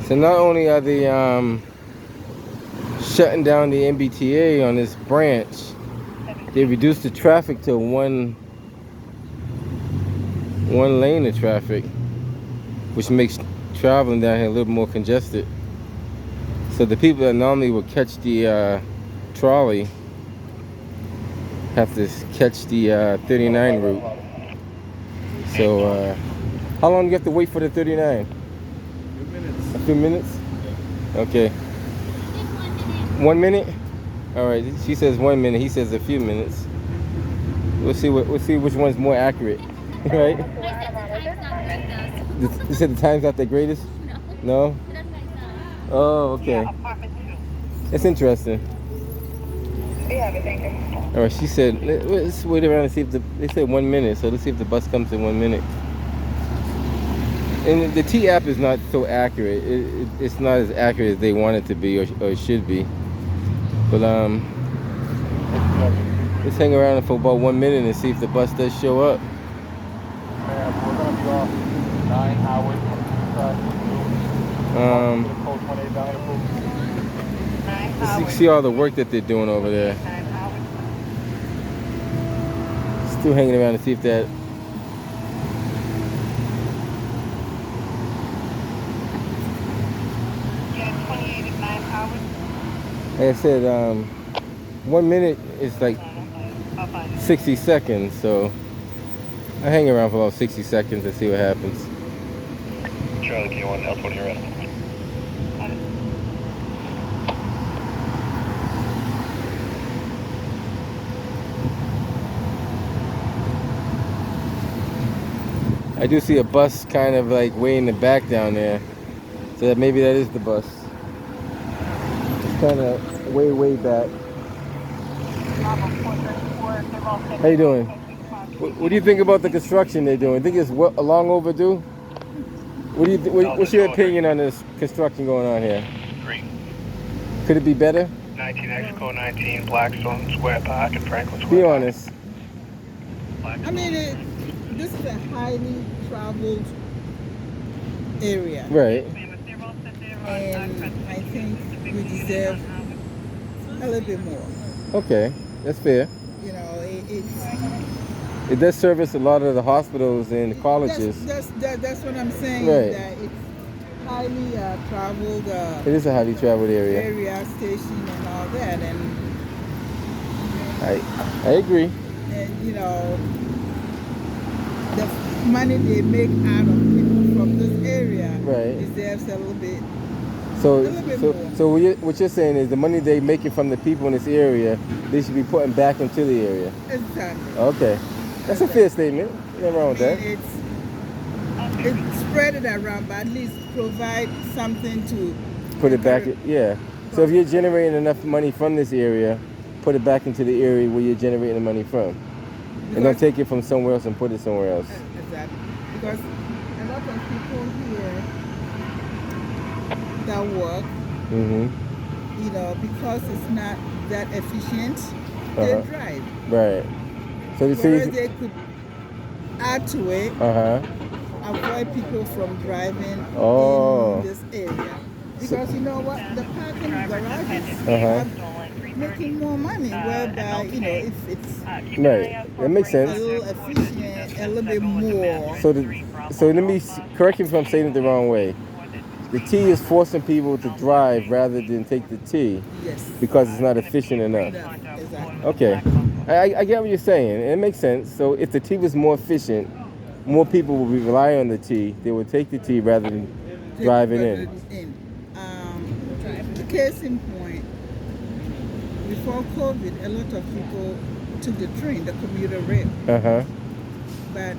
So not only are they shutting down the MBTA on this branch, they reduced the traffic to one lane of traffic, which makes traveling down here a little more congested. So the people that normally would catch the trolley have to catch the 39 route. So how long do you have to wait for the 39? A few minutes? Okay. 1 minute? All right. She says 1 minute. He says a few minutes. We'll see which one's more accurate, right? You said the time's not the greatest? No. Oh, okay. It's interesting. All right. She said let's wait around and see if they said 1 minute. So let's see if the bus comes in 1 minute. And the T app is not so accurate. It's not as accurate as they want it to be or it should be. But let's hang around for about 1 minute and see if the bus does show up. We're gonna be off 9 hours You see all the work that they're doing over there. Still hanging around to see if that. Like I said, 1 minute is like 60 seconds, so I hang around for about 60 seconds and see what happens. Charlie, can you want help when you're ready? I do see a bus kind of like way in the back down there, so that maybe that is the bus. It's kind of way back. How you doing? What do you think about the construction they're doing? Think it's long overdue? What's your opinion on this construction going on here? Green. Could it be better? 19 Exco 19 Blackstone Square Park and Franklin Square. Be honest. I mean, this is a highly traveled area. Right. And I think we deserve a little bit more. Okay, that's fair. You know, It does service a lot of the hospitals and the colleges. That's what I'm saying. Right. That it's highly traveled. It is a highly traveled area. Area station and all that, and I agree. And you know, the money they make out of people from this area deserves a little bit. So what you're saying is the money they making from the people in this area, they should be putting back into the area. Exactly. Okay, that's a fair statement. Nothing wrong with that. It's spread it around, but at least provide something to put it back. Yeah. So if you're generating enough money from this area, put it back into the area where you're generating the money from, and don't take it from somewhere else and put it somewhere else. Exactly. Because a lot of people here that work, you know, because it's not that efficient, they drive. Right. So they could add to it, avoid people from driving in this area. Because you know what, the parking garages are making more money, whereby, you know, if it's that makes sense. A little efficient, a little bit more. So let me correct you if I'm saying it the wrong way. The T is forcing people to drive rather than take the T because it's not efficient enough. Exactly. Okay. I get what you're saying. And it makes sense. So if the T was more efficient, more people would be relying on the T. They would take the T rather than driving in. case in point, before COVID, a lot of people took the train, the commuter rail. But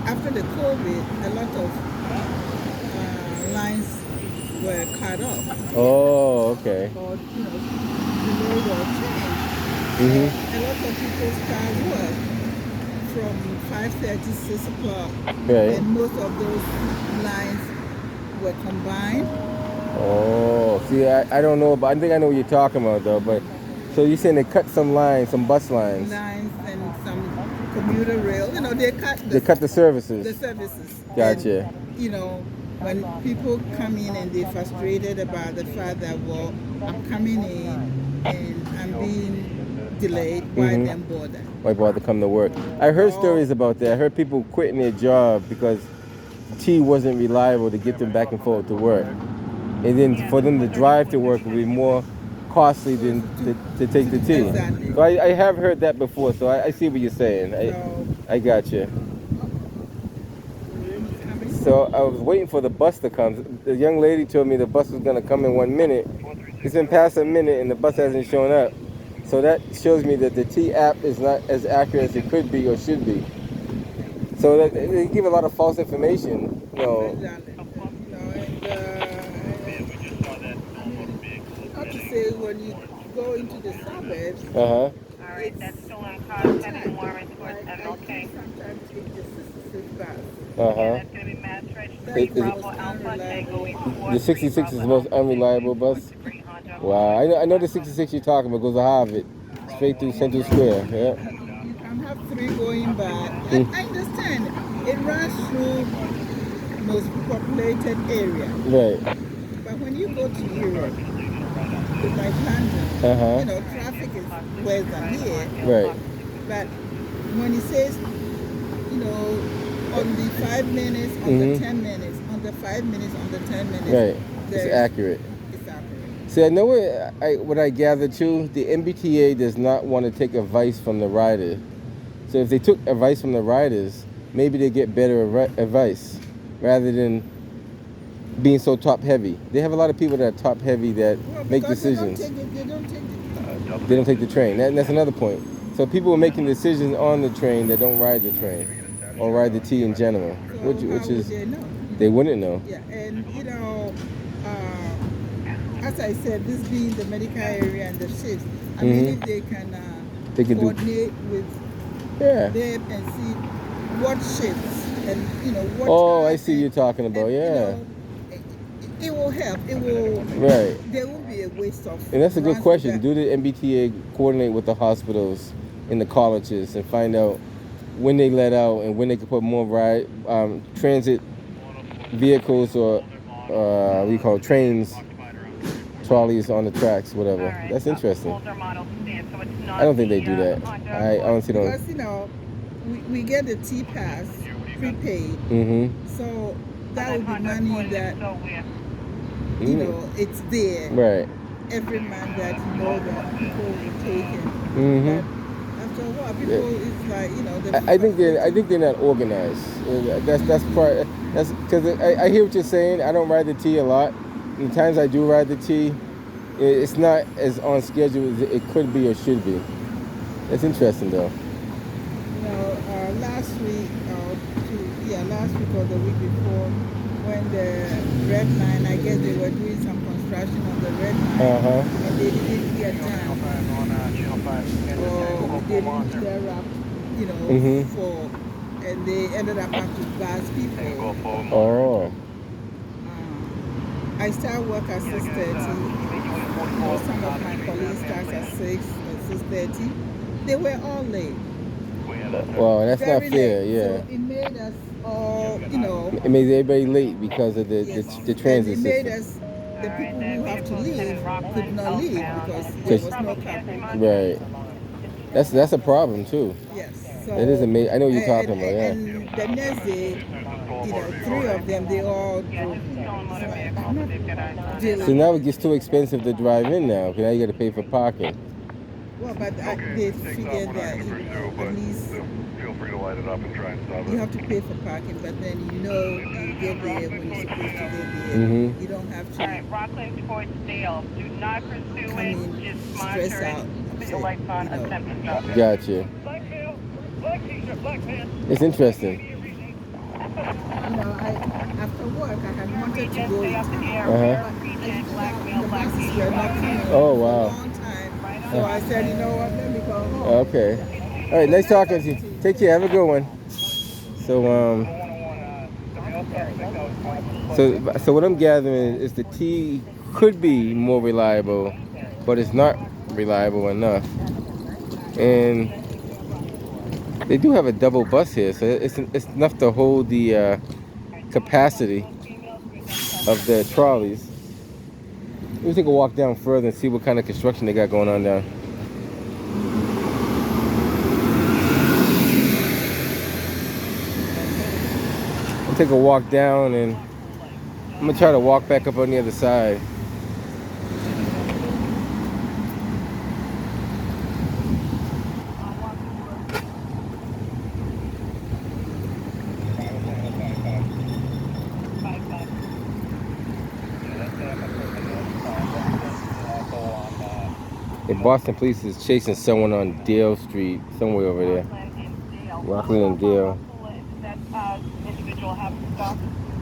after the COVID, a lot of lines were cut off. Oh, okay. Or, delayed or changed. A lot of people start work from 5:30, 6 o'clock. Right. And most of those lines were combined. Oh, see, I don't know, but I think I know what you're talking about, though. But so you're saying they cut some lines, some bus lines. Lines and some commuter rail. They cut the services. The services. Gotcha. And, when people come in and they're frustrated about the fact that, well, I'm coming in and I'm being delayed, why then bother? Why bother come to work? I heard stories about that. I heard people quitting their job because T wasn't reliable to get them back and forth to work. And then for them to drive to work would be more costly than to take the T. Exactly. So I have heard that before, so I see what you're saying. I got you. So I was waiting for the bus to come. The young lady told me the bus was going to come in 1 minute. It's been past a minute and the bus hasn't shown up. So that shows me that the T app is not as accurate as it could be or should be. So they give a lot of false information. I have to say, when you go into the suburbs, all right, that's still on cars heading more towards MLK. Sometimes take the 66 bus. Yeah, that's going to be Mass Reg 3 Bravo Alpha Tango 84. The 66 is the most unreliable bus? Wow, I know the 66 you're talking about goes to Harvard, straight through Central Square. Yeah. You can have 3 going by. I understand. It runs through most populated area. Right. But when you go to Europe, like London, traffic is worse than here. Right. But when it says, on the 5 minutes, on the 10 minutes, on the 5 minutes, on the 10 minutes. Right. It's accurate. It's accurate. See, I know what I gathered too. The MBTA does not want to take advice from the rider. So if they took advice from the riders, maybe they get better advice rather than being so top heavy. They have a lot of people that are top heavy that make decisions. They don't take the train. That's another point. So people are making decisions on the train that don't ride the train or ride the T in general, so which is they wouldn't know. Yeah, and as I said, this being the medical area and the shifts, I mean, if they can coordinate with them and see what shifts and what. Oh, I see you're talking about. And, it will help. It will. Right. There will be a waste of. And that's a good question. Do the MBTA coordinate with the hospitals and the colleges and find out when they let out and when they can put more transit vehicles or we call it trains, trolleys on the tracks, whatever. That's interesting. I don't think they do that. I honestly don't. Because we get the T pass prepaid. So that would be money that it's there. Right. Every month that that people will take it. After a while, people it's like I think they're not organized. That's part. That's because I hear what you're saying. I don't ride the T a lot. And the times I do ride the T, it's not as on schedule as it could be or should be. It's interesting though. Last week or the week before, when the red line, I guess they were doing some construction on the red line, and they didn't get done, or they didn't clear up, and they ended up having to bus people. Oh. I start work at 6:30. Some of my colleagues start at 6 or 6:30. They were all late. Well, that's not fair, yeah. So it made us all, It made everybody late because of the transit system. It made system. us, the people who have to leave could not leave because there was no traffic. Right. That's a problem too. Yes. So, it is amazing. I know what you're talking about, yeah. And the next day, 3 of them, they all drove. So now it gets too expensive to drive in now, because now you got to pay for parking. Well, but they figure that at least feel free to light it up and try and stop you it. have to pay for parking, but then you get there when you're supposed to get there. Mm-hmm. You don't have to. All right, Rockland towards Dale. Do not pursue I it. mean, Just stress monitor out. it. Put your lights on. Attempt to stop it. Gotcha. Black male, black t-shirt, black pants. It's interesting. You know, after work I had wanted to Just go stay in off the town. air. Uh-huh. Region, black The male, black buses were t-shirt. not coming Oh, for wow. a long time. So I said, you know what, let me go home. Okay. All right, nice talking to you. Take care. Have a good one. So so what I'm gathering is the T could be more reliable, but it's not reliable enough. And they do have a double bus here, so it's enough to hold the capacity of the trolleys. We'll take a walk down further and see what kind of construction they got going on down. We'll take a walk down and I'm gonna try to walk back up on the other side. The Boston police is chasing someone on Dale Street, somewhere over there. Rockland and Dale.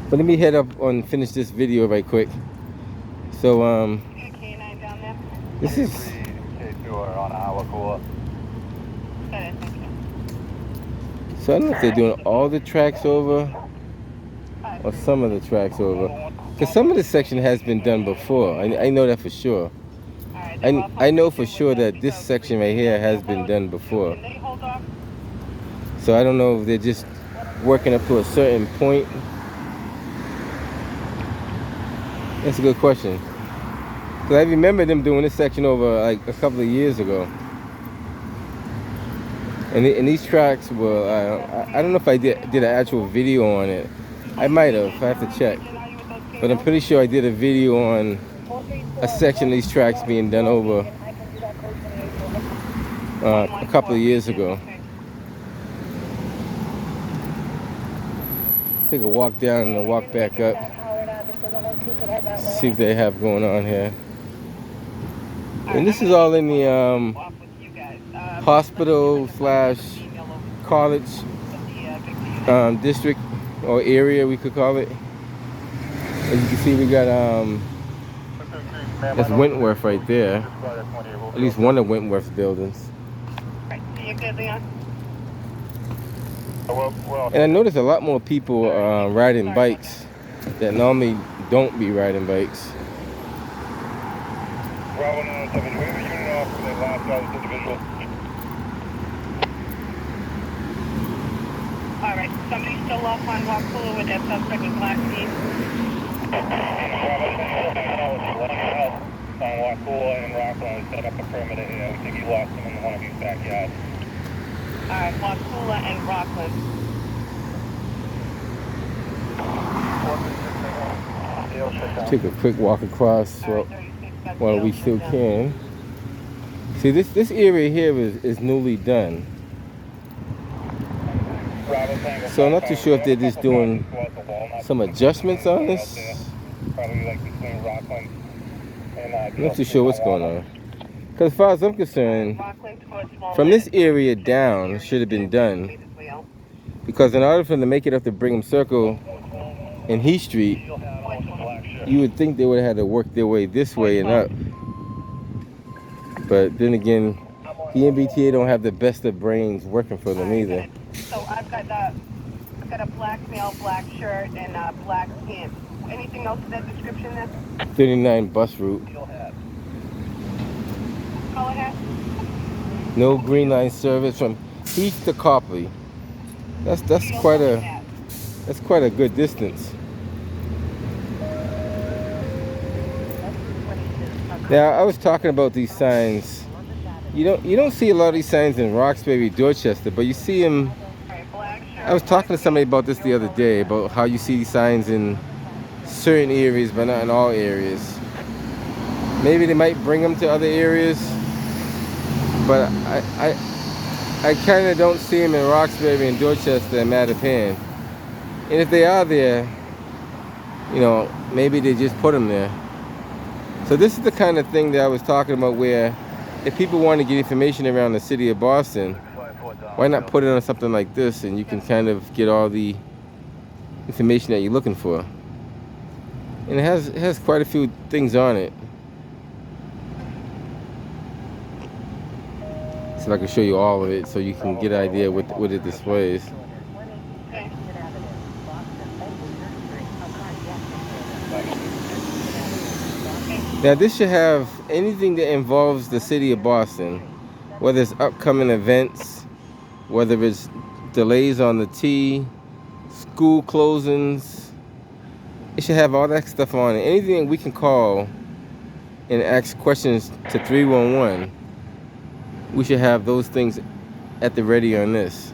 But let me head up and finish this video right quick. So this is so I don't know if they're doing all the tracks over or some of the tracks over. Because some of the section has been done before. I know that for sure. I know for sure that this section right here has been done before. So I don't know if they're just working up to a certain point. That's a good question. Because I remember them doing this section over like a couple of years ago. And these tracks were, I don't know if I did an actual video on it. I might have, I have to check. But I'm pretty sure I did a video on a section of these tracks being done over a couple of years ago. Take a walk down and a walk back up. See what they have going on here. And this is all in the hospital / college district or area, we could call it. As you can see, we got that's Wentworth right there. At least one of Wentworth's buildings. And I noticed a lot more people riding bikes that normally don't be riding bikes. All right, somebody's still off on Wakula with that suspect with black teeth. On Wakula and Rockland, we set up a perimeter here. We think he lost him in one of these backyards. All right, Wakula and Rockland. Take a quick walk across while we still can. See, this area here is newly done. So I'm not too sure if they're just doing some adjustments on this. I'm not too sure what's going on. Because as far as I'm concerned, from this area down, it should have been done. Because in order for them to make it up to Brigham Circle and Heath Street, you would think they would have had to work their way this way and up. But then again, the MBTA don't have the best of brains working for them either. So I've got a black male, black shirt, and black pants. Anything else in that description then? 39 bus route. Color hat? No green line service from Heath to Copley. That's quite a good distance. Now I was talking about these signs. You don't see a lot of these signs in Roxbury, Dorchester, but you see them. I was talking to somebody about this the other day, about how you see these signs in certain areas but not in all areas. Maybe they might bring them to other areas, but I kind of don't see them in Roxbury and Dorchester and Mattapan. And if they are there, you know, maybe they just put them there. So this is the kind of thing that I was talking about, where if people want to get information around the city of Boston, why not put it on something like this, and you can kind of get all the information that you're looking for. And it has quite a few things on it. So I can show you all of it so you can get an idea what it displays. Now this should have anything that involves the city of Boston, whether it's upcoming events, whether it's delays on the T, school closings. It should have all that stuff on it. Anything we can call and ask questions to 311, we should have those things at the ready on this.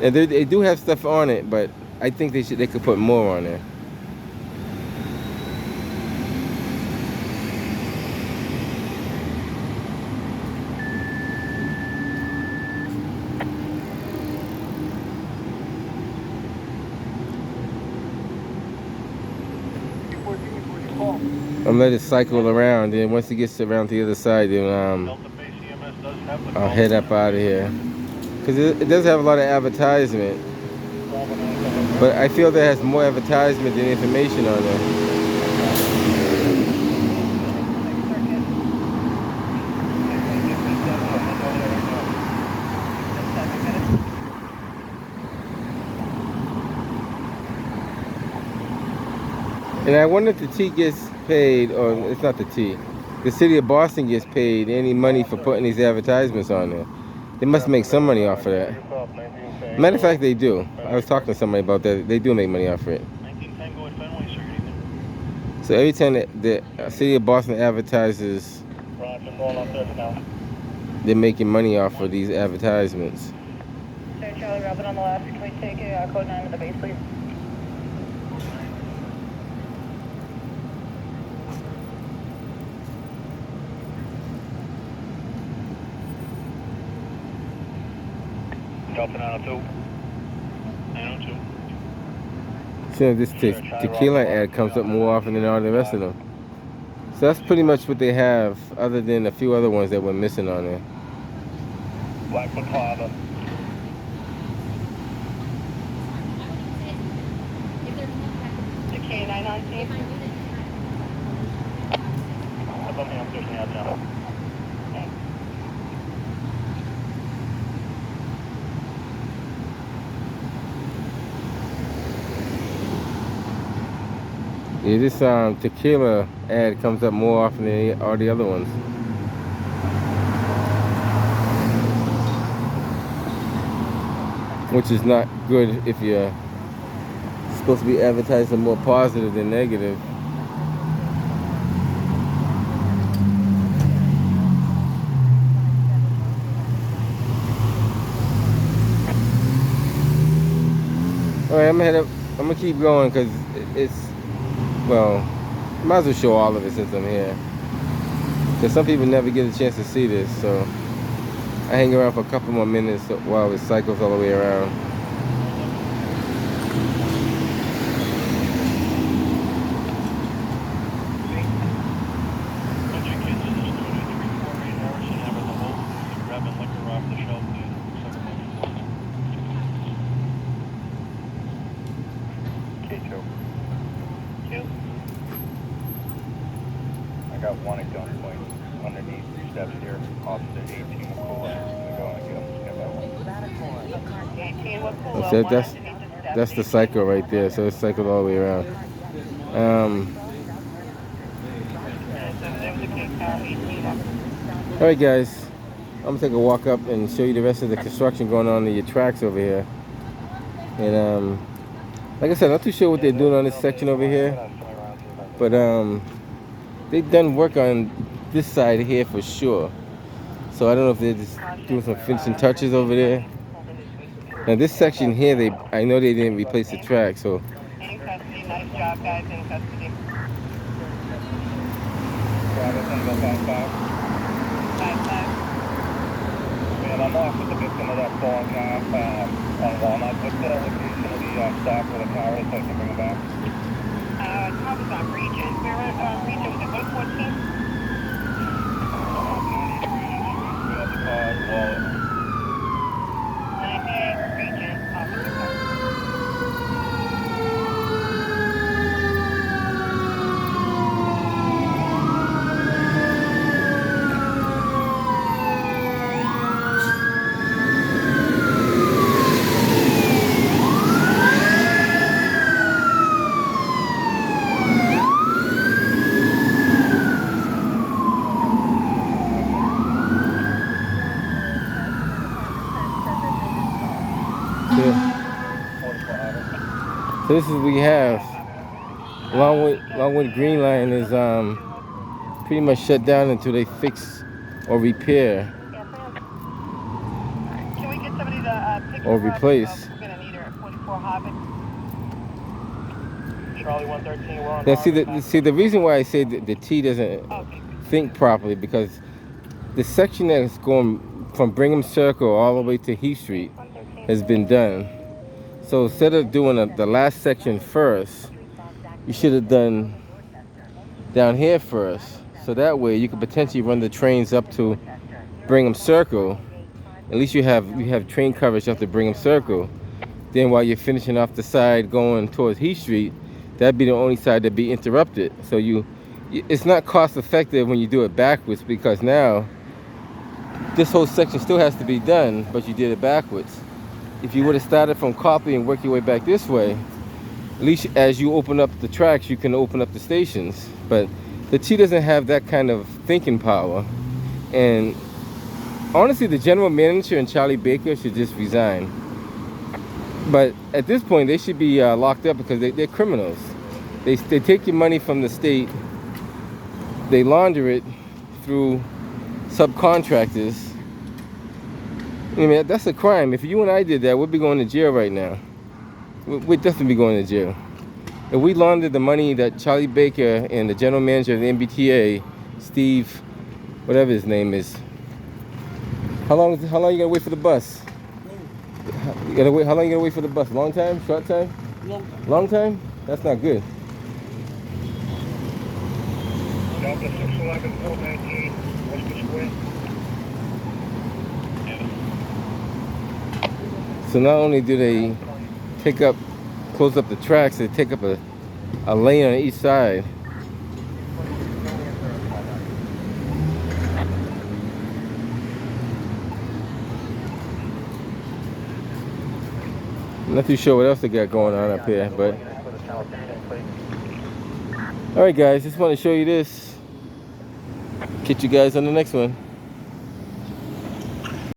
And they do have stuff on it, but I think they could put more on there. I'm letting it cycle around, and once it gets around to the other side, then I'll head up out of here. Because it does have a lot of advertisement, but I feel that has more advertisement than information on there. And I wonder if the T gets paid, or it's not the T, the city of Boston gets paid any money for putting these advertisements on there. They must make some money off of that. Matter of fact, they do. I was talking to somebody about that. They do make money off of it. So every time the city of Boston advertises, they're making money off of these advertisements. Sir, Charlie Robin on the left. Can we take a code 9 to the base, please? Delta 902. 902. So this tequila ad comes up more often than all the rest of them. So that's pretty much what they have, other than a few other ones that we're missing on there. Blackfoot Plaza. The K919. Up on the upstairs now. Yeah, this tequila ad comes up more often than all the other ones. Which is not good if you're supposed to be advertising more positive than negative. Alright, I'm gonna keep going because it's, well, might as well show all of it since I'm here. Because some people never get a chance to see this, so I hang around for a couple more minutes while it cycles all the way around. I got one at gunpoint underneath 3 steps here. Officer 18 will pull in. We go and get them. That's the cycle right there. So it's cycled all the way around. All right, guys. I'm gonna take a walk up and show you the rest of the construction going on in your tracks over here. And like I said, I'm not too sure what they're doing on this section over here, but they've done work on this side here for sure. So I don't know if they're just doing some finishing touches over there. Now this section here, I know they didn't replace the track, so. In custody, nice job, guys, in custody. Travis, I'm going 5-5. 5-5. I'm off with the victim of that fallen car on Walnut. What's the location of the stop where the car is so I can bring it back? Car was on Regent. Where Regent was it 114? Well, 98 Regent, officer car. So this is what we have. Longwood Green Line is pretty much shut down until they fix or repair Can we get somebody to pick or her up? replace. We're gonna need her at 44 Hobbit. Charlie 113, we're on. Now see the reason why I say that the T doesn't think properly, because the section that's going from Brigham Circle all the way to Heath Street has been done. So instead of doing the last section first, you should have done down here first. So that way you could potentially run the trains up to Brigham Circle. At least you have train coverage up to Brigham Circle. Then while you're finishing off the side going towards Heath Street, that'd be the only side that'd be interrupted. So it's not cost effective when you do it backwards, because now this whole section still has to be done, but you did it backwards. If you would have started from Copley and worked your way back this way, at least as you open up the tracks, you can open up the stations. But the T doesn't have that kind of thinking power. And honestly, the general manager and Charlie Baker should just resign. But at this point, they should be locked up, because they're criminals. They take your money from the state, they launder it through subcontractors. I mean, that's a crime. If you and I did that, we'd be going to jail right now. We'd definitely be going to jail. If we laundered the money that Charlie Baker and the general manager of the MBTA, Steve, whatever his name is. How long you gonna wait for the bus? You gotta wait. How long you gonna wait for the bus? Long time? Short time? Long time. Long time? That's not good. Delta 611 419, Worcester Square. So not only do they close up the tracks, they take up a lane on each side. I'm not too sure what else they got going on up here, but all right guys, just want to show you this. Catch you guys on the next one.